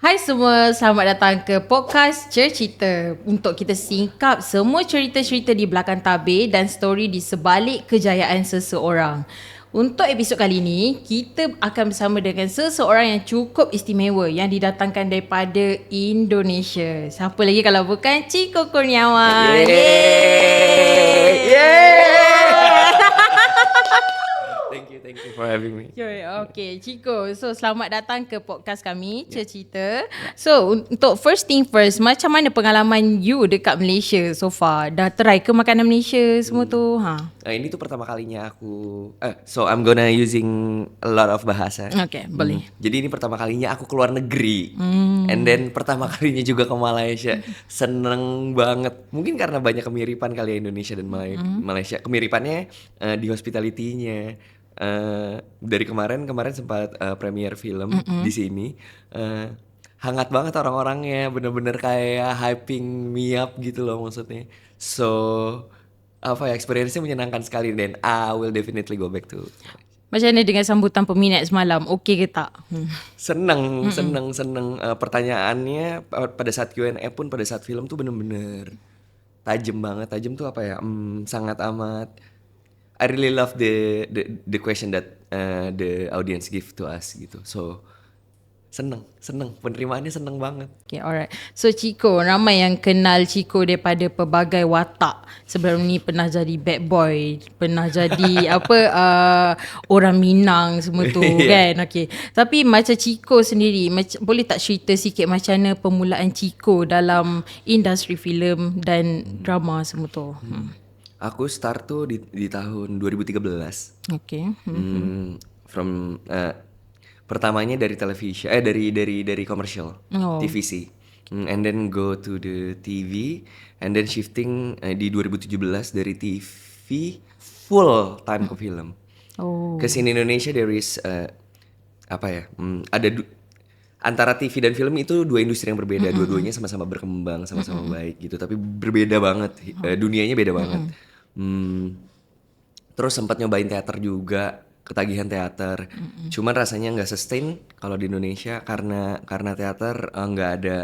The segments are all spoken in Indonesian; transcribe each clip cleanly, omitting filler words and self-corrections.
Hai semua, selamat datang ke podcast Cerita. Untuk kita singkap semua cerita-cerita di belakang tabir dan story di sebalik kejayaan seseorang. Untuk episod kali ini, kita akan bersama dengan seseorang yang cukup istimewa yang didatangkan daripada Indonesia. Siapa lagi kalau bukan Chico Kurniawan. Yeay! Thank you for having me. Okay, Chico. So, selamat datang ke podcast kami, Cerita. So, untuk first thing first, macam mana pengalaman you dekat Malaysia so far? Dah try ke makanan Malaysia semua tu? Ini tuh pertama kalinya aku so I'm gonna using a lot of bahasa. Okay, boleh. Jadi ini pertama kalinya aku keluar negeri. And then pertama kalinya juga ke Malaysia. Seneng banget. Mungkin karena banyak kemiripan kali ya Indonesia dan Malaysia. Kemiripannya di hospitality-nya. Dari kemarin sempat premiere film di sini. Hangat banget orang-orangnya, bener-bener kayak hyping me up gitu loh maksudnya. So experience-nya menyenangkan sekali dan I will definitely go back to. Macam mana dengan sambutan peminat semalam? Okey ke tak? Seneng. Pertanyaannya pada saat Q&A pun pada saat film tuh bener-bener tajam banget. Tajam tuh apa ya? Sangat amat. I really love the question that the audience give to us gitu. So seneng. Penerimaannya seneng banget. Okay, alright. So Chico, ramai yang kenal Chico daripada pelbagai watak. Sebelum ni pernah jadi bad boy, pernah jadi orang Minang semua tu kan. Okay. Tapi macam Chico sendiri, boleh tak cerita sikit macam mana permulaan Chico dalam industri filem dan drama semua tu? Aku start tuh di tahun 2013. Okay. From pertamanya dari televisi, dari commercial, TVC, and then go to the TV, and then shifting di 2017 dari TV full time ke film. Cause in Indonesia there is ada antara TV dan film itu dua industri yang berbeda, dua-duanya sama-sama berkembang, sama-sama baik gitu, tapi berbeda banget, dunianya beda banget. Terus sempat nyobain teater juga, ketagihan teater. Cuman rasanya nggak sustain kalau di Indonesia karena teater nggak ada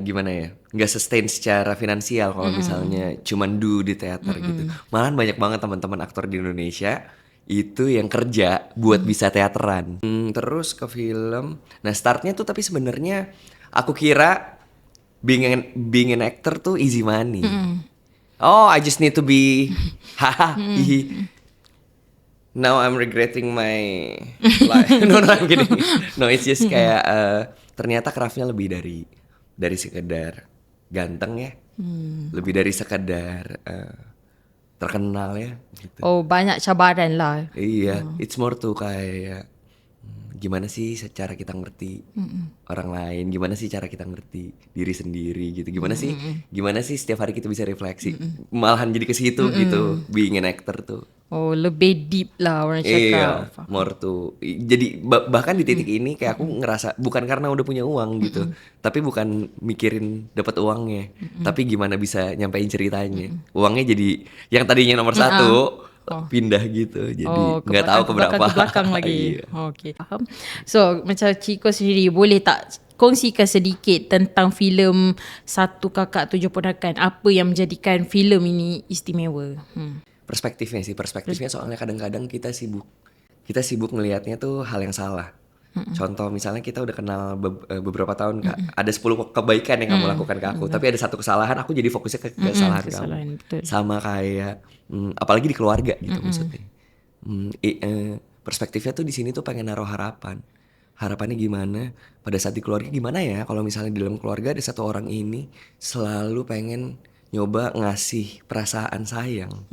gimana ya, nggak sustain secara finansial kalau misalnya cuman do di teater gitu. Malahan banyak banget teman-teman aktor di Indonesia itu yang kerja buat bisa teateran. Terus ke film. Nah startnya tuh tapi sebenarnya aku kira being an actor tuh easy money. Oh, I just need to be Now I'm regretting my life. No, I'm kidding. No, it's just kayak ternyata craftnya lebih dari sekedar ganteng ya. Lebih dari sekedar terkenal ya gitu. Oh, banyak cabaran lah. Iya, it's more to kayak gimana sih cara kita ngerti orang lain, gimana sih cara kita ngerti diri sendiri gitu, gimana sih setiap hari kita bisa refleksi, malahan jadi ke situ gitu, being an actor tuh. Oh, lebih deep lah orang cakap. Iya, more to. Jadi bahkan di titik ini kayak aku ngerasa bukan karena udah punya uang gitu, tapi bukan mikirin dapat uangnya, tapi gimana bisa nyampein ceritanya. Uangnya jadi yang tadinya nomor satu pindah gitu, jadi nggak tahu ke belakang lagi. Okay, faham. So macam Chico sendiri, boleh tak kongsikan sedikit tentang filem Satu Kakak Tujuh Ponakan? Apa yang menjadikan filem ini istimewa? Perspektifnya soalnya kadang-kadang kita sibuk ngelihatnya tuh hal yang salah. Contoh misalnya kita udah kenal beberapa tahun, ada 10 kebaikan yang kamu lakukan ke aku, tapi ada satu kesalahan, aku jadi fokusnya ke kesalahan kamu. Betul. Sama kayak apalagi di keluarga gitu maksudnya. Perspektifnya tuh di sini tuh pengen naruh harapan. Harapannya gimana pada saat di keluarga, gimana ya kalau misalnya di dalam keluarga ada satu orang ini selalu pengen nyoba ngasih perasaan sayang.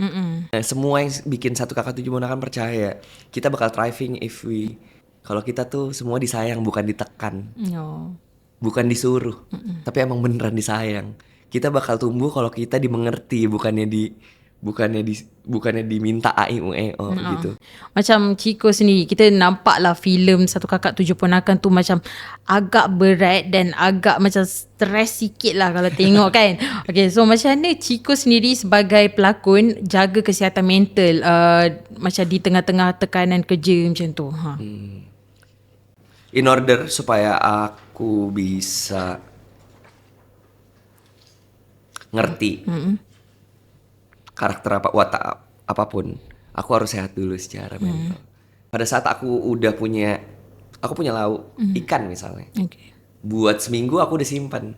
Nah, semua yang bikin Satu Kakak Tujuh Ponakan percaya kita bakal thriving kalau kita tuh semua disayang, bukan ditekan, bukan disuruh, tapi emang beneran disayang. Kita bakal tumbuh kalau kita dimengerti, bukannya diminta gitu. Macam Chico sendiri, kita nampak lah filem Satu Kakak Tujuh Ponakan tu macam agak berat dan agak macam stres sikit lah kalau tengok kan. Okay, so macam mana Chico sendiri sebagai pelakon jaga kesihatan mental macam di tengah-tengah tekanan kerja macam tu? in order supaya aku bisa ngerti karakter watak apapun, aku harus sehat dulu secara mental. Pada saat aku punya lauk ikan misalnya, Okay. buat seminggu aku udah simpan,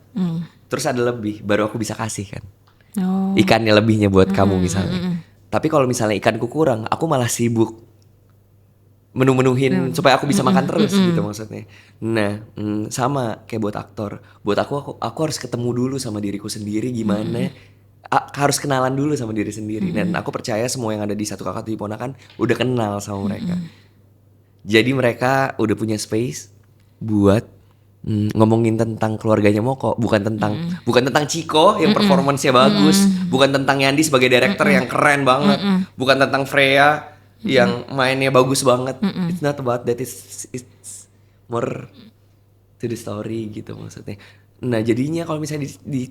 terus ada lebih, baru aku bisa kasih kan Oh. ikannya lebihnya buat kamu misalnya. Tapi kalau misalnya ikanku kurang, aku malah sibuk menu-menuhin supaya aku bisa makan terus gitu maksudnya. Nah, sama kayak buat aktor. Buat aku harus ketemu dulu sama diriku sendiri gimana. Harus kenalan dulu sama diri sendiri. Dan aku percaya semua yang ada di Satu Kakak Tujuh Ponakan udah kenal sama mereka. Jadi mereka udah punya space buat ngomongin tentang keluarganya Moko, bukan tentang Chico yang performance-nya bagus, bukan tentang Yandi sebagai director yang keren banget, bukan tentang Freya yang mainnya bagus banget. It's not about that, it's more to the story gitu maksudnya. Nah jadinya kalau misalnya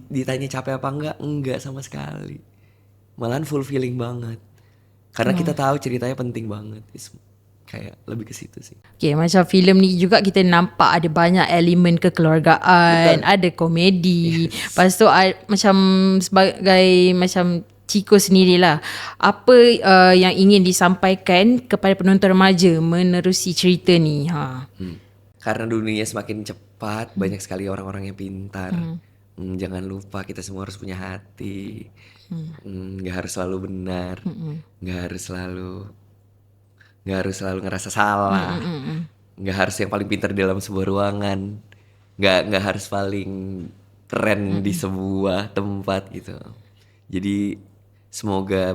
ditanya capek apa enggak sama sekali, malahan fulfilling banget karena kita tahu ceritanya penting banget. Kayak lebih ke situ sih. Okay, macam filem ni juga kita nampak ada banyak elemen kekeluargaan, ada komedi. Lepas tu macam sebagai macam Chico sendirilah, apa yang ingin disampaikan kepada penonton remaja menerusi cerita ni? Karena dunia semakin cepat, banyak sekali orang-orang yang pintar. Jangan lupa kita semua harus punya hati. Nggak harus selalu benar, nggak harus selalu ngerasa salah, nggak harus yang paling pintar di dalam sebuah ruangan, nggak harus paling keren di sebuah tempat gitu. Jadi semoga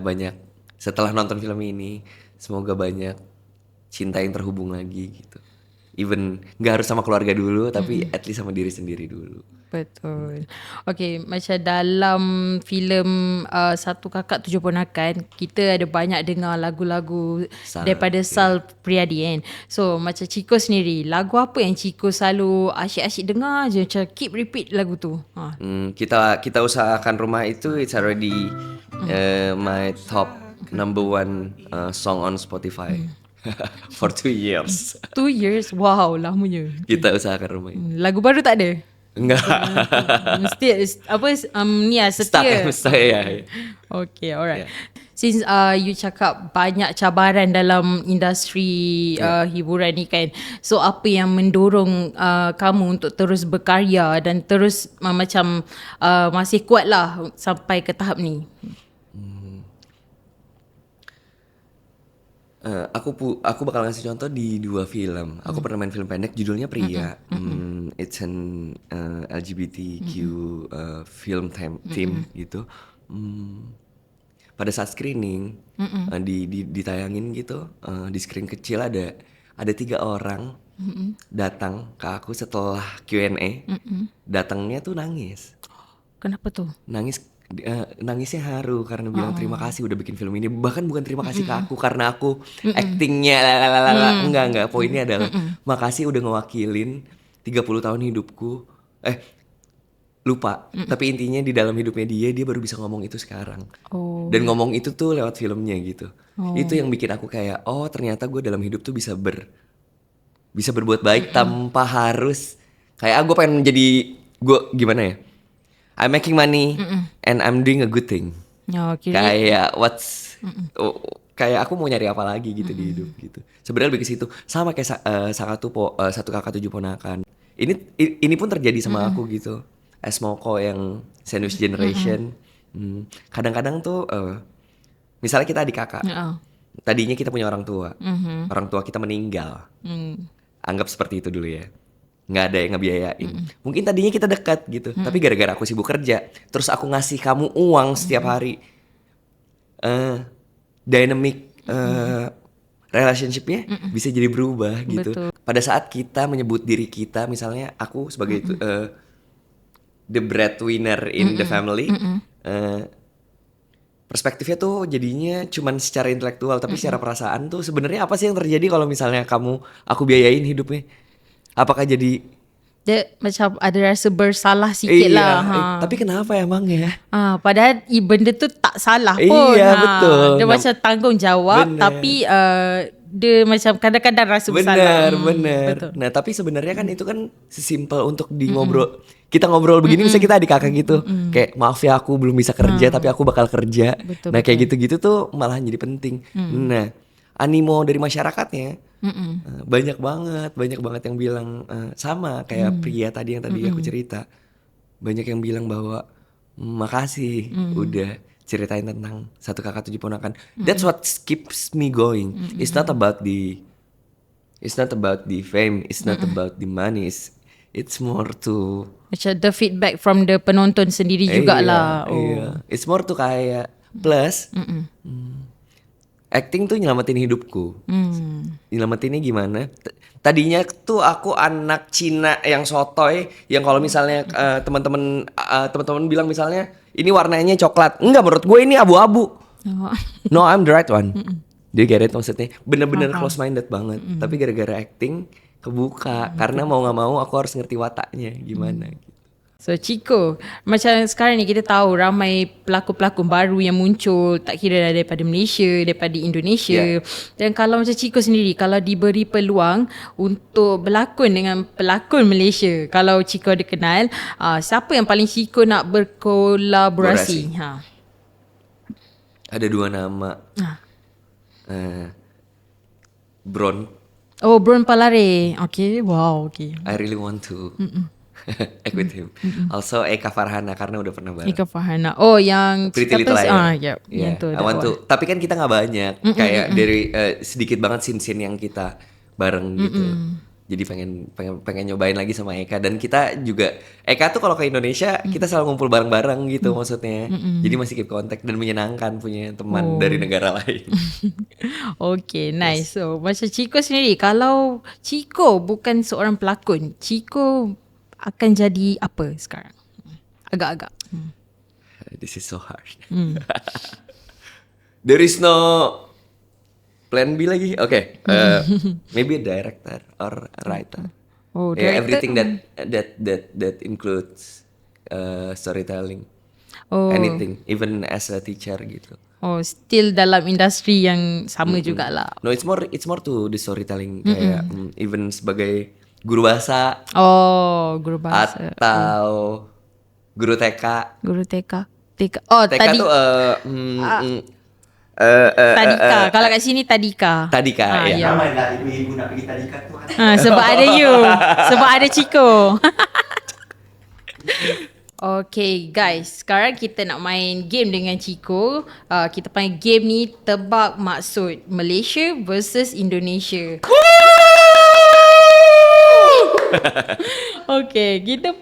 setelah nonton film ini, semoga banyak cinta yang terhubung lagi gitu. Even nggak harus sama keluarga dulu, tapi at least sama diri sendiri dulu. Betul. Okay, macam dalam filem Satu Kakak Tujuh Ponakan, kita ada banyak dengar lagu-lagu daripada Sal Priadi kan. So macam Chico sendiri, lagu apa yang Chico selalu asyik-asyik dengar je, macam keep repeat lagu tu? Kita usahakan Rumah itu it's already my top number one song on Spotify. For 2 years. 2 years? Wow, lamanya. Kita usahakan Rumah itu. Lagu baru tak ada? Enggak. Mesti ni setia. Saya. Okay, alright. Since you cakap banyak cabaran dalam industri hiburan ni kan, so apa yang mendorong kamu untuk terus berkarya dan terus macam masih kuat lah sampai ke tahap ni? Aku bakal ngasih contoh di 2 film. Aku pernah main film pendek judulnya Pria. It's an LGBTQ film theme gitu. Pada saat screening ditayangin gitu, di screen kecil ada 3 orang datang ke aku setelah Q&A. Datangnya tuh nangis. Kenapa tuh? Nangisnya haru karena bilang terima kasih udah bikin film ini. Bahkan bukan terima kasih ke aku karena aku actingnya enggak. Poinnya adalah makasih udah ngewakilin 30 tahun hidupku. Lupa. Tapi intinya di dalam hidupnya dia baru bisa ngomong itu sekarang. Dan ngomong itu tuh lewat filmnya gitu. Itu yang bikin aku kayak ternyata gue dalam hidup tuh bisa berbuat baik tanpa harus kayak gue pengen jadi gue gimana ya? I'm making money and I'm doing a good thing. Kayak kayak aku mau nyari apa lagi gitu di hidup gitu. Sebenarnya lebih ke situ. Sama kayak Satu Kakak Tujuh Ponakan. Ini pun terjadi sama aku gitu. As Moko yang sandwich generation. Kadang-kadang tuh misalnya kita adik kakak. Tadinya kita punya orang tua. Orang tua kita meninggal. Anggap seperti itu dulu ya. Nggak ada yang ngebiayain. Mungkin tadinya kita dekat gitu, tapi gara-gara aku sibuk kerja, terus aku ngasih kamu uang setiap hari, dynamic relationship-nya bisa jadi berubah gitu. Betul. Pada saat kita menyebut diri kita, misalnya aku sebagai the breadwinner in the family, perspektifnya tuh jadinya cuman secara intelektual, tapi secara perasaan tuh sebenarnya apa sih yang terjadi kalau misalnya aku biayain hidupnya? Apakah jadi dia macam ada rasa bersalah sikit lah. Tapi kenapa emang ya? Padahal benda tu tak salah pun. Iya betul. Dia macam tanggungjawab, tapi dia macam kadang-kadang rasa bersalah. Bener. Betul. Nah tapi sebenarnya kan itu kan sesimpel untuk di ngobrol. Kita ngobrol begini misalnya kita adik kakak gitu. Kayak maaf ya aku belum bisa kerja tapi aku bakal kerja. Betul, Nah kayak gitu-gitu tuh malahan jadi penting. Nah animo dari masyarakatnya banyak banget yang bilang sama kayak pria tadi yang tadi aku cerita. Banyak yang bilang bahwa makasih udah ceritain tentang satu kakak 7 ponakan. That's what keeps me going. It's not about the fame, it's not about the money. It's more to Macam the feedback from the penonton sendiri jugalah. Iya. It's more to kayak plus acting tuh nyelamatin hidupku. Nyelamatinnya gimana? Tadinya tuh aku anak Cina yang sotoy, yang kalau misalnya teman-teman bilang misalnya ini warnanya coklat, enggak, menurut gue ini abu-abu. No, I'm the right one. Do you get it maksudnya? Bener-bener close minded banget. Tapi gara-gara acting kebuka karena mau nggak mau aku harus ngerti wataknya gimana. So Chico, macam sekarang ni kita tahu ramai pelakon-pelakon baru yang muncul, tak kira daripada Malaysia, daripada Indonesia. Dan kalau macam Chico sendiri, kalau diberi peluang untuk berlakon dengan pelakon Malaysia, kalau Chico ada kenal, siapa yang paling Chico nak berkolaborasi? Ada 2 nama. Bron. Oh, Bron Palare. Okay, wow, okay. I really want to act with him. Also Eka Farhana karena udah pernah bareng. Eka Farhana. Oh, yang Pretty Little Liars. Yep. Yeah, Yang tu. I want to. Tapi kan kita nggak banyak. Kayak dari sedikit banget scene-scene yang kita bareng gitu. Jadi pengen nyobain lagi sama Eka. Dan kita juga Eka tuh kalau ke Indonesia kita selalu ngumpul bareng-bareng gitu maksudnya. Jadi masih keep contact dan menyenangkan punya teman dari negara lain. Okay, nice. So macam Chico sendiri, kalau Chico bukan seorang pelakon, Chico akan jadi apa sekarang? Agak-agak. This is so hard. There is no plan B lagi. Okay, maybe a director or a writer. Oh, Yeah, director. everything that includes storytelling. Oh. Anything, even as a teacher gitu. Oh, still dalam industri yang sama jugalah. No, it's more to the storytelling kayak even sebagai guru bahasa Oh, guru bahasa. atau guru TK. Guru TK. Oh, TK tadi. tuh Tadika. Kalau kat sini Tadika. Tadika, ya. Ya. Ramai lah ibu-ibu nak pergi tadika tu kan. Sebab ada you. Sebab ada Chico. Okay guys, sekarang kita nak main game dengan Chico. Kita panggil game ni Tebak Maksud Malaysia versus Indonesia. Okay, kita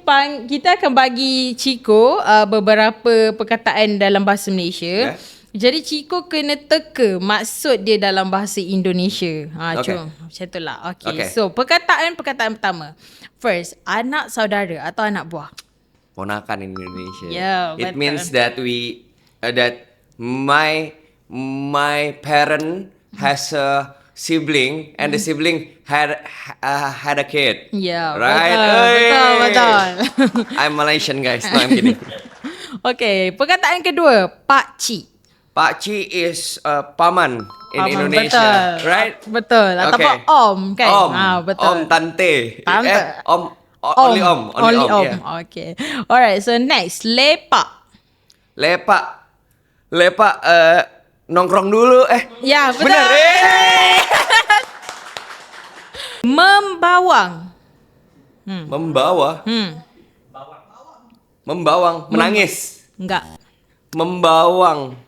akan bagi Chico beberapa perkataan dalam bahasa Malaysia. Jadi Chico kena teka maksud dia dalam bahasa Indonesia. Cuma macam tu lah. Okay. So perkataan pertama. First, anak saudara atau anak buah? Ponakan in Indonesia. Ya, It betul. means that my parent has a sibling and the sibling had a kid. Ya, Right? betul. I'm Malaysian guys. No, I'm kidding. Okay, perkataan kedua, pakcik. Pakcik is paman in Paman, Indonesia, betul. right? Betul. Ataupun om kan? Om, betul. om, tante. Tante. Only om. Yeah. Okay. Alright, so next, lepak. Lepak nongkrong dulu. Ya, betul. Benar. Membawang. Membawang, menangis. Enggak. Membawang.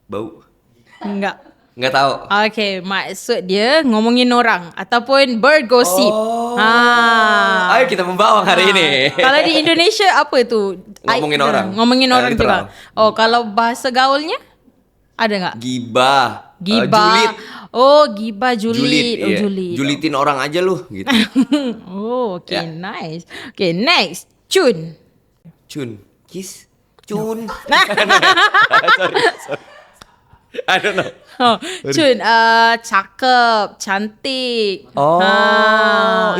Bau. Enggak. Nggak tahu. Okay, maksud dia ngomongin orang ataupun bergosip. Ayo kita membawang hari ini. Kalau di Indonesia apa tu? Ngomongin orang. Ngomongin orang Literal. juga. Oh, kalau bahasa gaulnya ada enggak? Gibah. Gibah. Julit. Gibah, julit. Iya. Julit. Julitin orang aja lu gitu. Okay, Ya. nice. Okay, next. Cun. Cun. Kiss. Cun. Sorry. I don't know. Cun, cakep, cantik.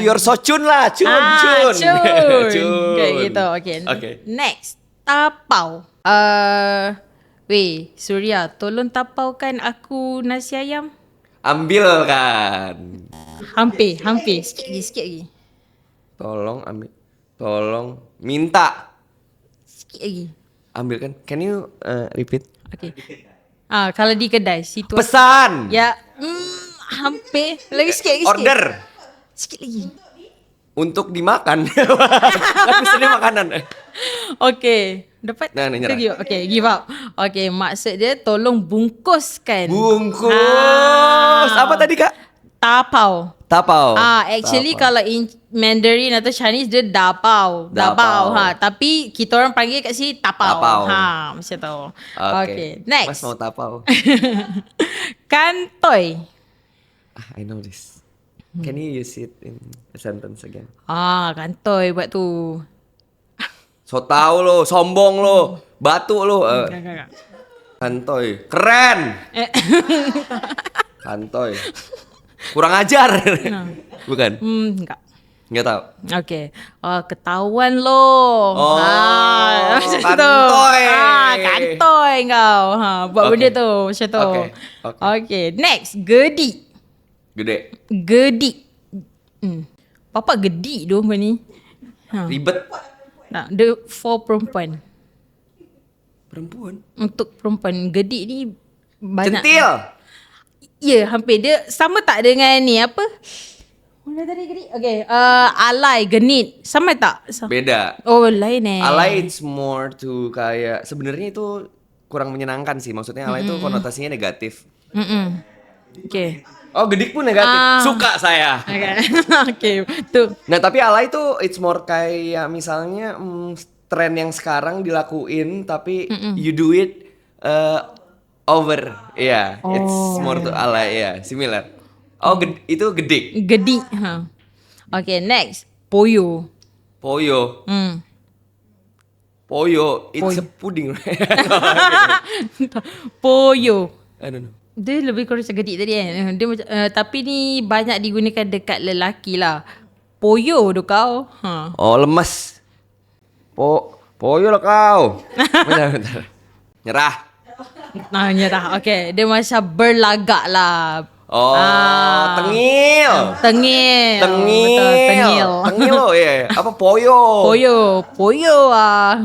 You're so cun lah. Cun. Cun. Okay, gitu. Okay. Next. Tapau. Weh, Surya, tolong tapaukan aku nasi ayam. Ambilkan. Hampir. Sikit lagi. Tolong ambil. Tolong minta. Sikit lagi. Ambilkan. Can you repeat? Okay. Kalau di kedai situ. Pesan. Ya. Hampir. Lagi sikit. Order. Sikit lagi. Untuk dimakan. Kan pesannya makanan. Okay. Dapat? Nah, nyerah. Okay, give up. Okay, maksud dia tolong bungkuskan. Bungkus. Apa tadi Kak? Tapau. Tapau. Actually Tapau. kalau in Mandarin atau Chinese dia dapau. Dapau. Tapi kita orang panggil kat sini tapau. Tapau. Macam tu. Okay. Next. Mas mau tapau. Kantoi. I know this. Can you use it in a sentence again? Kantoi buat tu. So tau lo, sombong lo, batu lo. Enggak. Kantoi, keren. Kantoi, kurang ajar. Bukan? Enggak. Nggak tahu. Okay. Ketahuan lo. Oh, macam tu. kantoi. Kantoi kau. Buat Okay. benda tu. Macam tu. Okay. Okay. Next. Gedi. Gede. Papa gedi tu kau ni. Ribet. Dia for perempuan. Perempuan. Untuk perempuan gedi ni banyak. Centil. Ya, hampir. Dia sama tak dengan ni apa? Mana tadi gedi? Okay. Alay, genit. Sama tak? Beda. Oh, lain Alay it's more to kayak sebenarnya itu kurang menyenangkan sih. Maksudnya alay itu konotasinya negatif. Okay. Oh, gedik pun negatif. Suka saya. Okay. Tu. Nah, tapi alay itu it's more kayak misalnya tren yang sekarang dilakuin tapi you do it over. Yeah, it's more to alay, yeah, similar. Oh, itu gedik. Gedi. Okay, next. Poyo. Poyo. Poyo, it's a pudding. Poyo. I don't know. Dia lebih kurang macam gedik tadi kan. Dia macam tapi ni banyak digunakan dekat lelaki lah. Poyo tu kau. Oh, lemes. Poyo lah kau. Bentar. Nyerah. Nyerah. Okay. Dia macam berlagak lah. Oh, tengil. Tengil. Tengil. Betul, tengil. Tengil lo, iya. Apa poyo? Poyo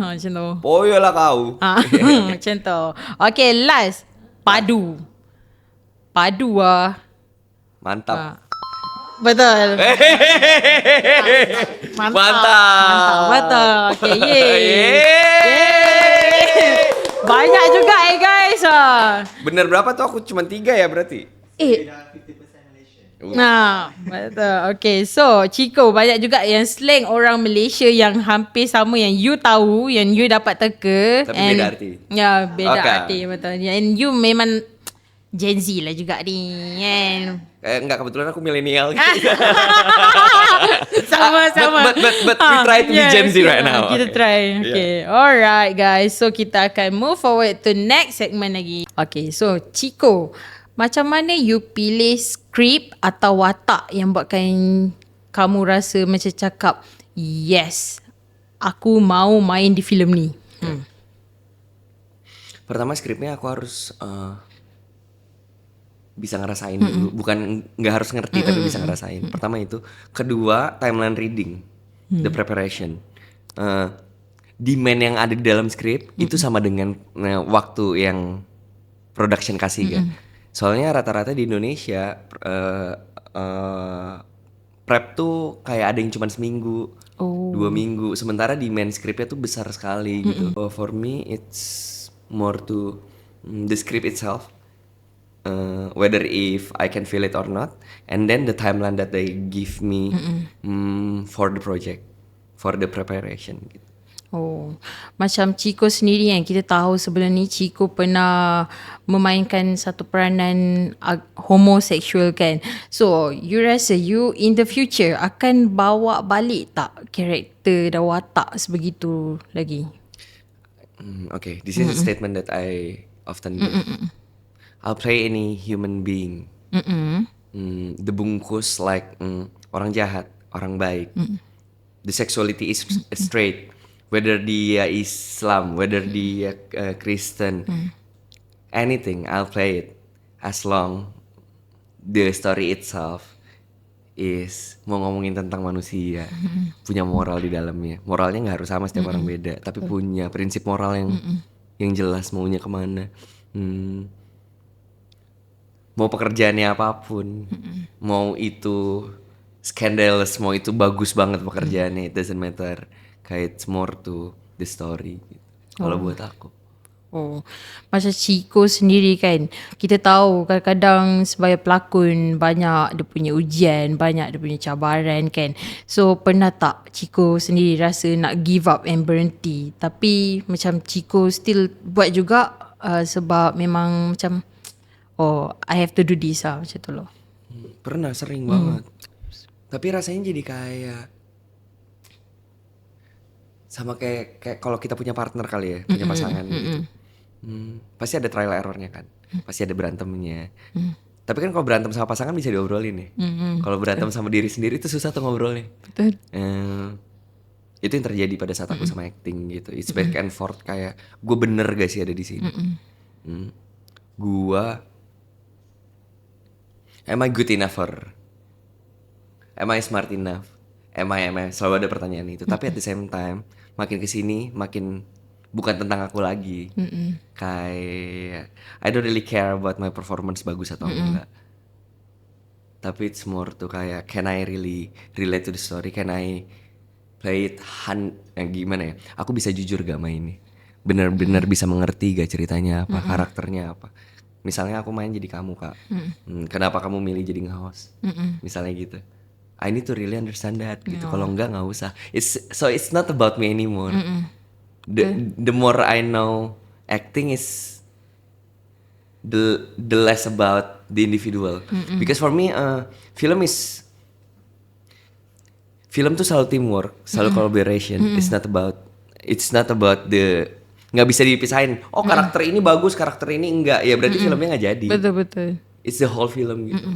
macam tu. Poyo lah kau. Macam tu. Okay, last. Padu. Mantap. Betul. Mantap. Betul. Okay, yeay. Banyak juga guys. Bener berapa tuh? Aku cuma 3 ya berarti. Nah, betul. Okay, so Chico, banyak juga yang slang orang Malaysia yang hampir sama yang you tahu, yang you dapat teka. Tapi beda arti. Ya, beda Okay. arti, betul. And you memang Gen Z lah juga ni kan. Enggak, kebetulan aku milenial. Sama-sama. But we try to be Gen Z right now. Kita Okay. try. Okay. Alright guys. So kita akan move forward to next segment lagi. Okay. So Chico, macam mana you pilih skrip atau watak yang buatkan kamu rasa macam cakap, yes, aku mau main di filem ni. Pertama skripnya aku harus bisa ngerasain dulu, bukan nggak harus ngerti tapi bisa ngerasain. Pertama itu, kedua timeline reading, the preparation, demand yang ada di dalam skrip itu sama dengan waktu yang production kasih kan. Soalnya rata-rata di Indonesia prep tuh kayak ada yang cuma seminggu, 2 minggu, sementara demand skripnya tuh besar sekali gitu. For me it's more to the script itself. Whether if I can feel it or not, and then the timeline that they give me for the project, for the preparation. Gitu. Oh, macam Chico sendiri kan, kita tahu sebelum ni Chico pernah memainkan satu peranan homoseksual kan. So, you rasa you in the future akan bawa balik tak karakter dan watak sebegitu lagi? Okay, this is a statement that I often give. I'll play any human being. The bungkus like orang jahat, orang baik. The sexuality is straight. Whether dia Islam, whether dia Kristen, anything, I'll play it as long the story itself is mau ngomongin tentang manusia, punya moral di dalamnya. Moralnya nggak harus sama, setiap orang beda, tapi punya prinsip moral yang jelas maunya kemana. Mau pekerjaannya apapun, mau itu scandalous, mau itu bagus banget pekerjaannya, it doesn't matter. Kayak it's more to the story gitu. Kalau buat aku. Oh, macam Chico sendiri kan, kita tahu kadang-kadang sebagai pelakon banyak dia punya ujian, banyak dia punya cabaran kan. So pernah tak Chico sendiri rasa nak give up and berhenti, tapi macam Chico still buat juga sebab memang macam I have to do this macam tu loh. Pernah, sering banget. Tapi rasanya jadi kayak sama kayak kalau kita punya partner kali ya, punya pasangan gitu. Pasti ada trial errornya kan, pasti ada berantemnya. Tapi kan kalau berantem sama pasangan bisa diobrolin ya. Kalau berantem sama diri sendiri itu susah tuh ngobrolnya. Betul. Itu yang terjadi pada saat aku sama acting gitu. It's back and forth, kayak gue bener gak sih ada di sini. Gue am I good enough for? Am I smart enough? Am I? Selalu ada pertanyaan itu. Tapi at the same time, makin kesini makin bukan tentang aku lagi. Kayak I don't really care about my performance bagus atau enggak. Tapi it's more tuh kayak can I really relate to the story? Can I play it gimana ya? Aku bisa jujur gak main ini? Bener-bener bisa mengerti gak ceritanya apa, karakternya apa? Misalnya aku main jadi kamu, Kak. Kenapa kamu milih jadi nge-host? Misalnya gitu. I need to really understand that gitu. Kalau enggak nggak usah. It's not about me anymore. The more I know acting is the less about the individual. Because for me film tuh selalu teamwork, selalu collaboration. It's not about the, nggak bisa dipisahin. Oh karakter ini bagus, karakter ini enggak. Ya berarti filmnya nggak jadi. Betul. It's the whole film gitu.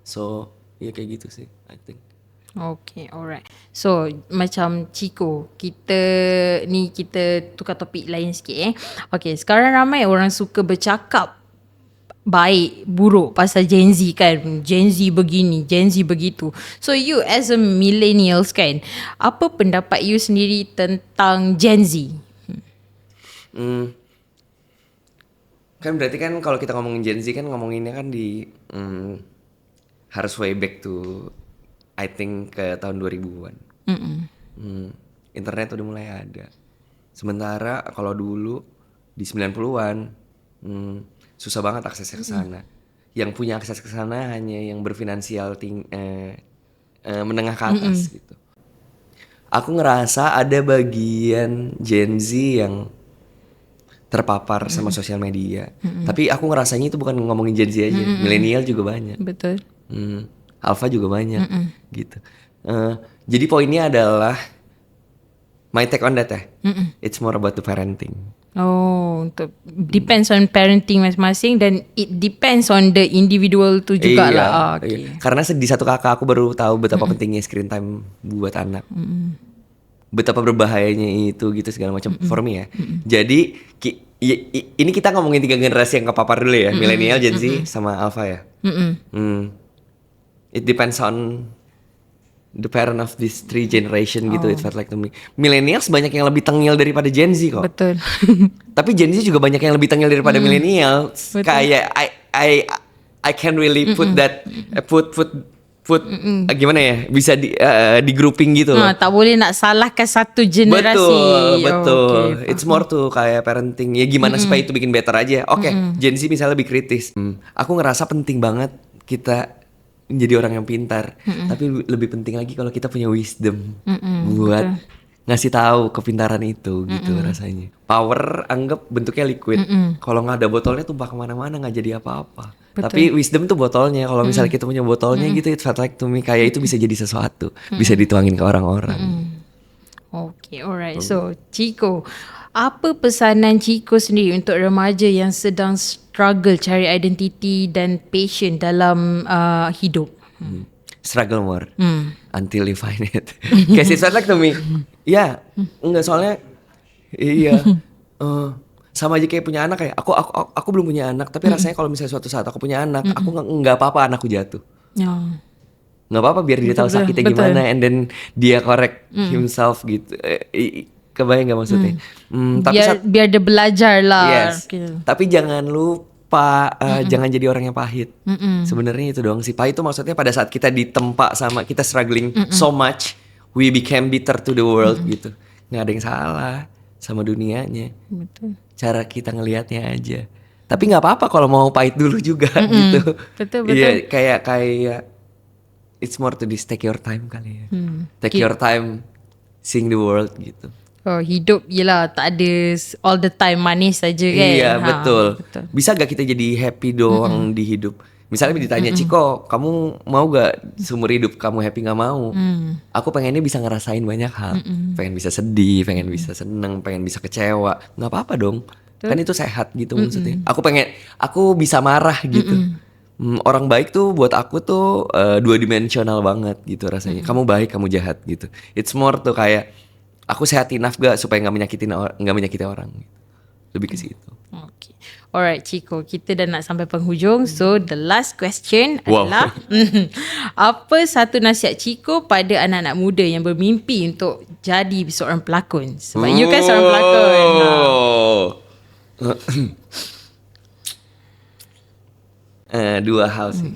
So ya kayak gitu sih, I think. Okay, alright. So macam Chico, kita tukar topik lain sikit Okay, sekarang ramai orang suka bercakap baik buruk pasal Gen Z kan. Gen Z begini, Gen Z begitu. So you as a millennials kan, apa pendapat you sendiri tentang Gen Z? Kan berarti kan kalau kita ngomongin Gen Z kan ngomonginnya kan di harus way back to I think ke tahun 2000-an. Internet udah mulai ada. Sementara kalau dulu di 90-an susah banget aksesnya ke sana. Yang punya akses ke sana hanya yang berfinansial menengah ke atas gitu. Aku ngerasa ada bagian Gen Z yang terpapar sama sosial media. Tapi aku ngerasanya itu bukan ngomongin Gen Z aja, milenial juga banyak. Betul. Alpha juga banyak gitu. Jadi poinnya adalah my take on that it's more about the parenting. Depends on parenting masing-masing dan it depends on the individual tu jugalah. Iya. Karena di satu kakak aku baru tahu betapa pentingnya screen time buat anak. Betapa berbahayanya itu gitu segala macam for me ya. Jadi ini kita ngomongin 3 generasi yang kepapar dulu ya, milenial, Gen Z sama Alpha ya. It depends on the parent of these 3 generation gitu. It felt like to me. Millennials banyak yang lebih tengil daripada Gen Z kok. Betul. Tapi Gen Z juga banyak yang lebih tengil daripada millennials. Kayak I can really put that gimana ya? Bisa di grouping gitu loh. Tak boleh nak salahkan satu generasi. Betul. It's more to kayak parenting. Ya gimana supaya itu bikin better aja. Gen Z misalnya lebih kritis. Aku ngerasa penting banget kita menjadi orang yang pintar, tapi lebih penting lagi kalau kita punya wisdom buat ngasih tahu kepintaran itu gitu rasanya. Power anggap bentuknya liquid. Kalau nggak ada botolnya tumpah kemana-mana nggak jadi apa-apa. Tapi wisdom tuh botolnya. Kalau misalnya kita punya botolnya gitu, it felt like to me kayak itu bisa jadi sesuatu, bisa dituangin ke orang-orang. Okay, alright. So Chico, apa pesanan Chico sendiri untuk remaja yang sedang struggle cari identiti dan passion dalam hidup? Struggle more until you find it. Cause it felt like to me. Ya, enggak soalnya. Iya. Sama aja kayak punya anak kayak aku belum punya anak, tapi rasanya kalau misalnya suatu saat aku punya anak, aku nggak apa-apa anakku jatuh. Ya. Nggak apa-apa biar dia tahu sakitnya gimana, and then dia correct himself gitu. Kebayang nggak maksudnya? Tapi Biar dia belajar lah. yes. Tapi jangan lupa jangan jadi orang yang pahit. Sebenarnya itu doang sih. Pahit itu maksudnya pada saat kita ditempa sama kita struggling so much, we became bitter to the world gitu. Nggak ada yang salah sama dunianya. Betul. Cara kita ngelihatnya aja. Tapi nggak apa-apa kalau mau pahit dulu juga gitu. Betul. Iya kayak it's more to this, take your time kali ya. Take your time seeing the world gitu. Oh, hidup yelah tak ada all the time manis saja kan. Iya betul. Bisa gak kita jadi happy doang di hidup? Misalnya ditanya Ciko, kamu mau gak seumur hidup kamu happy? Gak mau. Aku pengennya bisa ngerasain banyak hal. Pengen bisa sedih, pengen bisa seneng, pengen bisa kecewa. Gak apa-apa dong. Kan itu sehat gitu maksudnya. Aku bisa marah gitu. Orang baik tuh buat aku tuh dua dimensional banget gitu rasanya. Kamu baik, kamu jahat gitu. It's more tuh kayak aku sehat enough gak supaya nggak menyakiti orang. Lebih ke situ. Okay. Alright Ciko, kita dah nak sampai penghujung. So the last question adalah apa satu nasihat Ciko pada anak-anak muda yang bermimpi untuk jadi seorang pelakon? Sebab you kan seorang pelakon. Dua hal sih.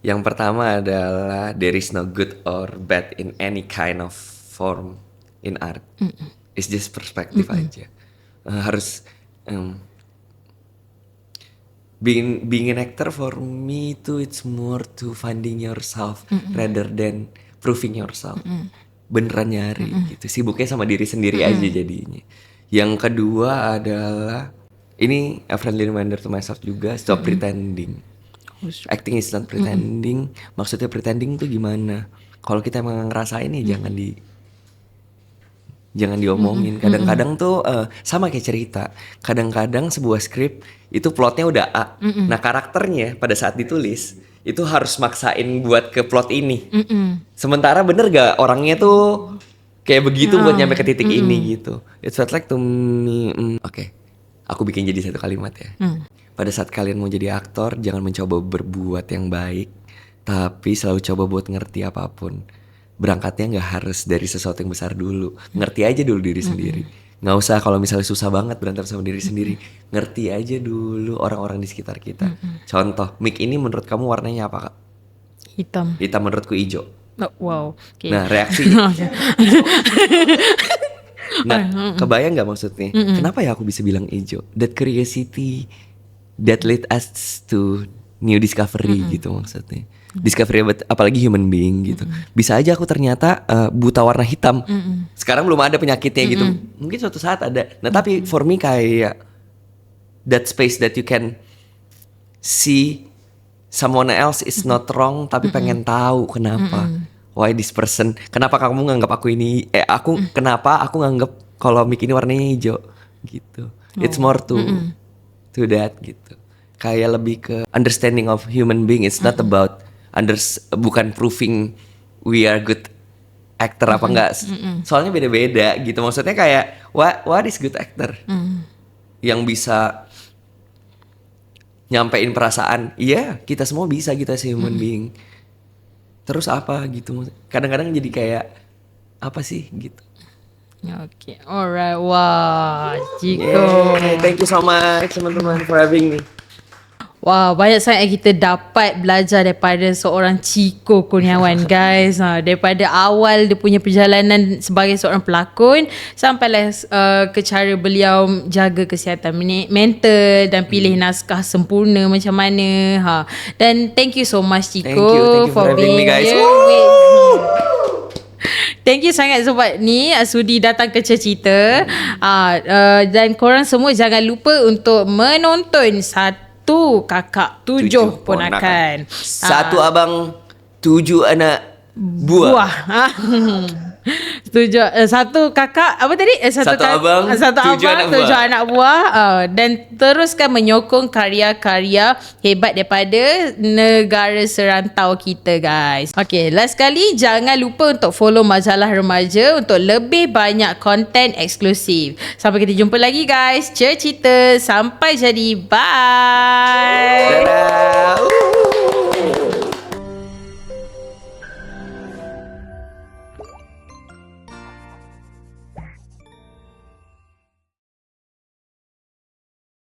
Yang pertama adalah there is no good or bad in any kind of form in art. It's just perspektif aja. Harus being an actor for me itu it's more to finding yourself rather than proving yourself. Beneran nyari gitu. Sibuknya sama diri sendiri aja jadinya. Yang kedua adalah ini a friendly reminder to myself juga, stop pretending. Acting is not pretending. Maksudnya pretending tuh gimana? Kalau kita emang ngerasain ya jangan diomongin. Kadang-kadang tuh sama kayak cerita. Kadang-kadang sebuah skrip itu plotnya udah A. Nah karakternya pada saat ditulis itu harus maksain buat ke plot ini. Sementara bener gak orangnya tuh kayak begitu buat nyampe ke titik ini gitu. It felt like to me. Oke. Aku bikin jadi satu kalimat ya. Pada saat kalian mau jadi aktor, jangan mencoba berbuat yang baik, tapi selalu coba buat ngerti apapun. Berangkatnya gak harus dari sesuatu yang besar dulu. Ngerti aja dulu diri sendiri. Gak usah kalau misalnya susah banget berantem sama diri sendiri. Ngerti aja dulu orang-orang di sekitar kita. Contoh, mic ini menurut kamu warnanya apa, Kak? Hitam. Hitam, menurutku hijau. Oh, wow. Okay. Nah, reaksi. Nah, kebayang gak maksudnya? Kenapa ya aku bisa bilang hijau? That curiosity that lead us to new discovery gitu maksudnya. Discovery apalagi human being gitu. Bisa aja aku ternyata buta warna hitam. Sekarang belum ada penyakitnya gitu. Mungkin suatu saat ada. Nah tapi for me kayak that space that you can see someone else is not wrong, tapi pengen tahu kenapa. Why this person? Kenapa kamu nganggap aku ini? Kenapa aku nganggap kalau mic ini warnanya hijau gitu. It's more to that gitu. Kayak lebih ke understanding of human being. It's not about bukan proving we are good actor apa enggak. Soalnya beda-beda gitu. Maksudnya kayak what is good actor? Yang bisa nyampein perasaan. Iya, kita semua bisa, kita sih human being. Terus apa gitu. Kadang-kadang jadi kayak apa sih gitu. Okay, alright. Wah, Ciko. Thank you so much teman-teman for having me. Wah, banyak sangat kita dapat belajar daripada seorang Ciko Kurniawan, guys. Daripada awal dia punya perjalanan sebagai seorang pelakon sampailah ke cara beliau jaga kesihatan mental dan pilih naskah sempurna macam mana. Dan thank you so much Ciko. Thank you for having me, guys. Thank you sangat sebab ni sudi datang ke Cercita. Dan korang semua jangan lupa untuk menonton Satu Kakak Tujuh Ponakan. Satu abang, 7 anak buah. Satu kakak apa tadi? Satu abang, satu tujuh abang, anak buah. 7 anak buah. Dan teruskan menyokong karya-karya hebat daripada negara serantau kita, guys. Okay, last kali jangan lupa untuk follow Majalah Remaja untuk lebih banyak konten eksklusif. Sampai kita jumpa lagi, guys. Cerita sampai jadi. Bye. Dadah.